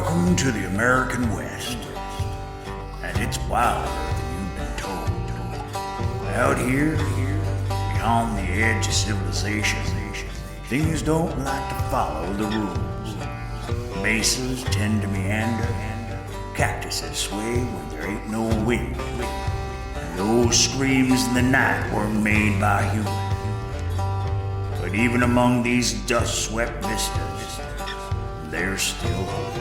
Welcome to the American West. And it's wilder than you've been told. Out here, beyond the edge of civilization, things don't like to follow the rules. Mesas tend to meander, cactuses sway when there ain't no wind. And those screams in the night were made by humans. But even among these dust-swept vistas, there's still hope.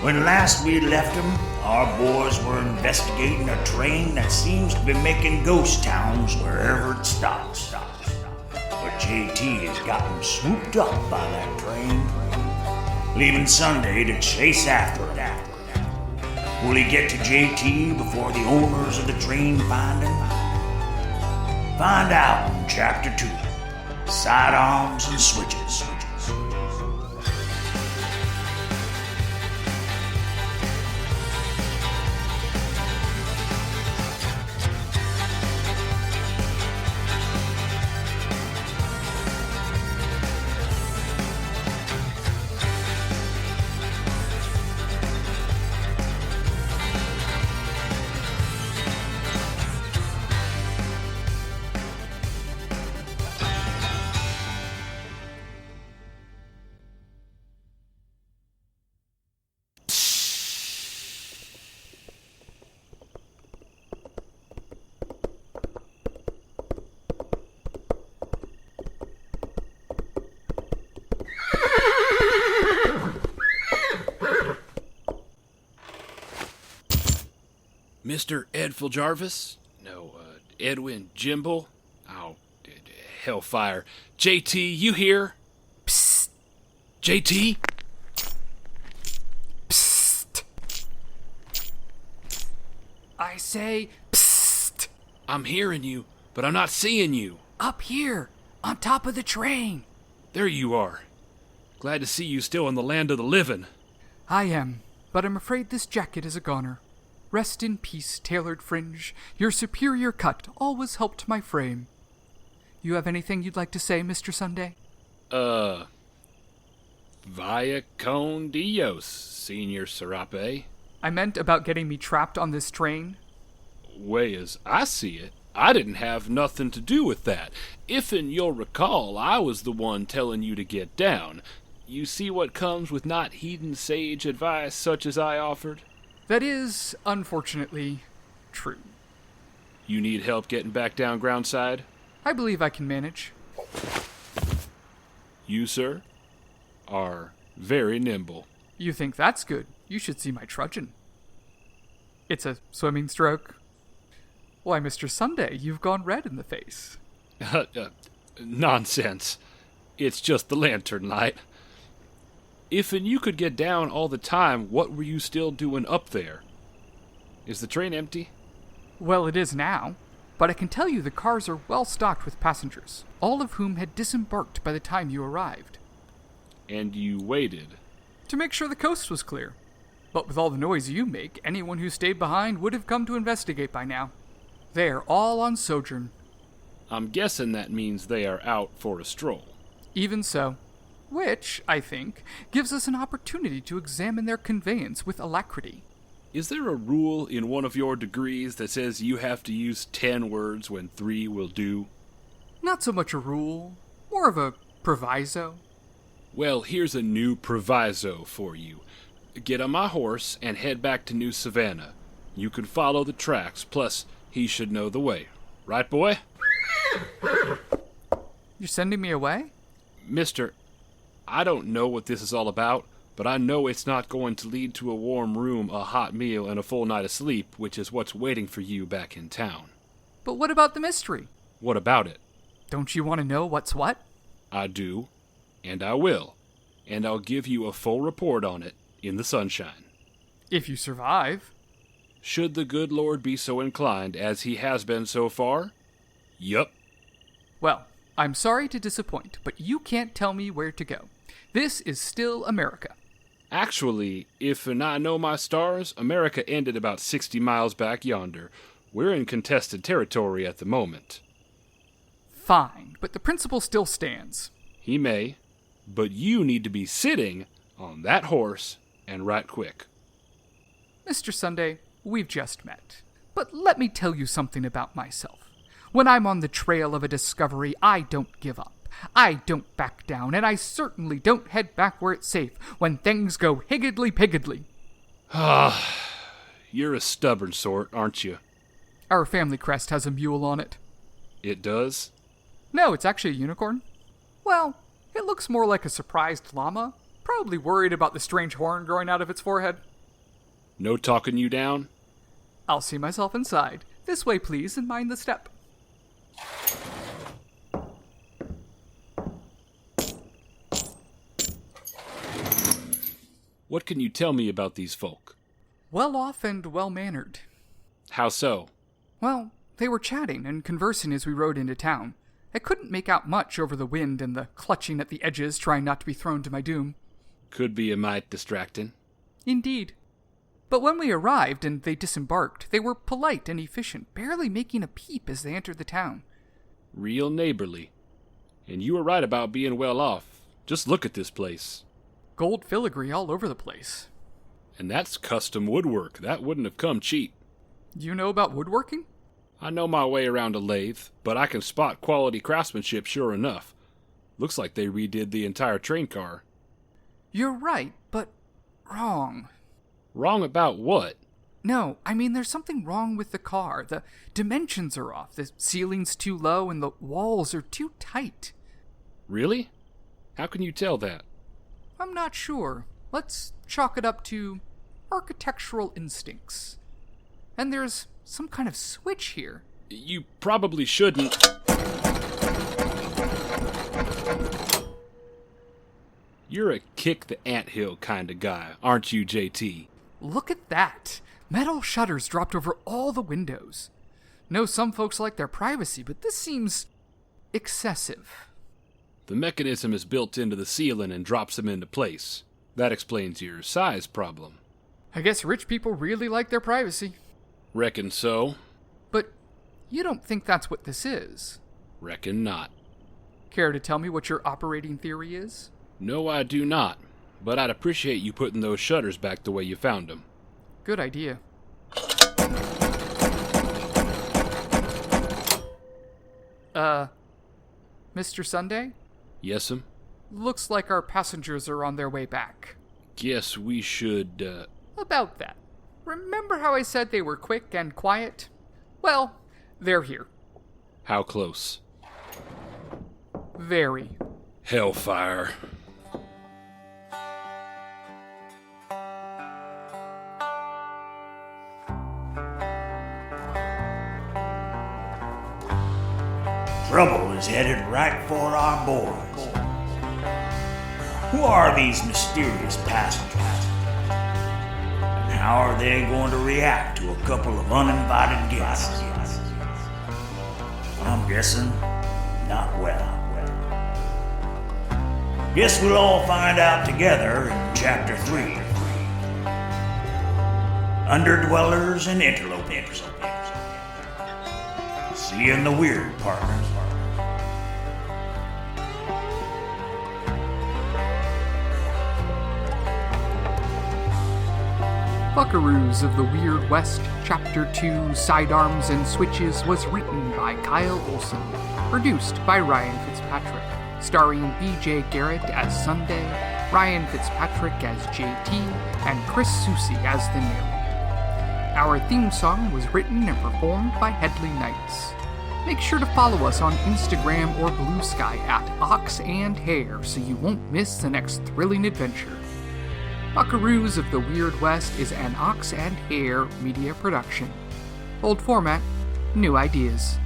When last we left them, our boys were investigating a train that seems to be making ghost towns wherever it stops. But JT has got them swooped up by that train, leaving Sunday to chase after it. Will he get to JT before the owners of the train find him? Find out in Chapter 2, Sidearms and Switches. Mr. Edful Jarvis? No, Edwin Jimble? Oh, hellfire. JT, you here? Psst. JT? Psst. I say, psst. I'm hearing you, but I'm not seeing you. Up here, on top of the train. There you are. Glad to see you still in the land of the living. I am, but I'm afraid this jacket is a goner. Rest in peace, tailored fringe. Your superior cut always helped my frame. You have anything you'd like to say, Mr. Sunday? Via con Dios, Senor Serape. I meant about getting me trapped on this train. Way as I see it, I didn't have nothing to do with that. If'n you'll recall, I was the one telling you to get down. You see what comes with not heeding sage advice such as I offered? That is, unfortunately, true. You need help getting back down groundside? I believe I can manage. You, sir, are very nimble. You think that's good? You should see my trudging. It's a swimming stroke. Why, Mr. Sunday, you've gone red in the face. Nonsense. It's just the lantern light. If'n you could get down all the time, what were you still doing up there? Is the train empty? Well, it is now, but I can tell you the cars are well stocked with passengers, all of whom had disembarked by the time you arrived. And you waited? To make sure the coast was clear. But with all the noise you make, anyone who stayed behind would have come to investigate by now. They are all on sojourn. I'm guessing that means they are out for a stroll. Even so. Which, I think, gives us an opportunity to examine their conveyance with alacrity. Is there a rule in one of your degrees that says you have to use 10 words when 3 will do? Not so much a rule, more of a proviso. Well, here's a new proviso for you. Get on my horse and head back to New Savannah. You can follow the tracks, plus he should know the way. Right, boy? You're sending me away? Mister, I don't know what this is all about, but I know it's not going to lead to a warm room, a hot meal, and a full night of sleep, which is what's waiting for you back in town. But what about the mystery? What about it? Don't you want to know what's what? I do, and I will, and I'll give you a full report on it in the sunshine. If you survive. Should the good Lord be so inclined as he has been so far? Yup. Well, I'm sorry to disappoint, but you can't tell me where to go. This is still America. Actually, if I know my stars, America ended about 60 miles back yonder. We're in contested territory at the moment. Fine, but the principle still stands. He may, But you need to be sitting on that horse, and right quick. Mr. Sunday, we've just met. But let me tell you something about myself. When I'm on the trail of a discovery, I don't give up. I don't back down, and I certainly don't head back where it's safe when things go higgedly-piggedly. You're a stubborn sort, aren't you? Our family crest has a mule on it. It does? No, it's actually a unicorn. Well, it looks more like a surprised llama, probably worried about the strange horn growing out of its forehead. No talking you down? I'll see myself inside. This way, please, and mind the step. What can you tell me about these folk? Well off and well-mannered. How so? Well, they were chatting and conversing as we rode into town. I couldn't make out much over the wind and the clutching at the edges, trying not to be thrown to my doom. Could be a mite distracting. Indeed. But when we arrived and they disembarked, they were polite and efficient, barely making a peep as they entered the town. Real neighborly. And you were right about being well off. Just look at this place. Gold filigree all over the place. And that's custom woodwork. That wouldn't have come cheap. You know about woodworking? I know my way around a lathe, but I can spot quality craftsmanship sure enough. Looks like they redid the entire train car. You're right, but wrong. Wrong about what? No, I mean there's something wrong with the car. The dimensions are off, the ceiling's too low, and the walls are too tight. Really? How can you tell that? I'm not sure. Let's chalk it up to architectural instincts. And there's some kind of switch here. You probably shouldn't. You're a kick the anthill kind of guy, aren't you, JT? Look at that. Metal shutters dropped over all the windows. Know some folks like their privacy, but this seems excessive. The mechanism is built into the ceiling and drops them into place. That explains your size problem. I guess rich people really like their privacy. Reckon so. But you don't think that's what this is? Reckon not. Care to tell me what your operating theory is? No, I do not. But I'd appreciate you putting those shutters back the way you found them. Good idea. Mr. Sunday? Yes'm? Looks like our passengers are on their way back. Guess we should, About that. Remember how I said they were quick and quiet? Well, they're here. How close? Very. Hellfire. Trouble is headed right for our boys. Who are these mysterious passengers? And how are they going to react to a couple of uninvited guests? I'm guessing not well. Guess we'll all find out together in Chapter 3. Underdwellers and Interlopers. See you in the weird, partners. Buckaroos of the Weird West, Chapter 2, Sidearms and Switches was written by Kyle Olson, produced by Ryan Fitzpatrick, starring B.J. Garrett as Sunday, Ryan Fitzpatrick as JT, and Chris Soucy as the narrator. Our theme song was written and performed by Headley Knights. Make sure to follow us on Instagram or Blue Sky at Ox and Hare so you won't miss the next thrilling adventure. Buckaroos of the Weird West is an Ox and Hare media production. Old format, new ideas.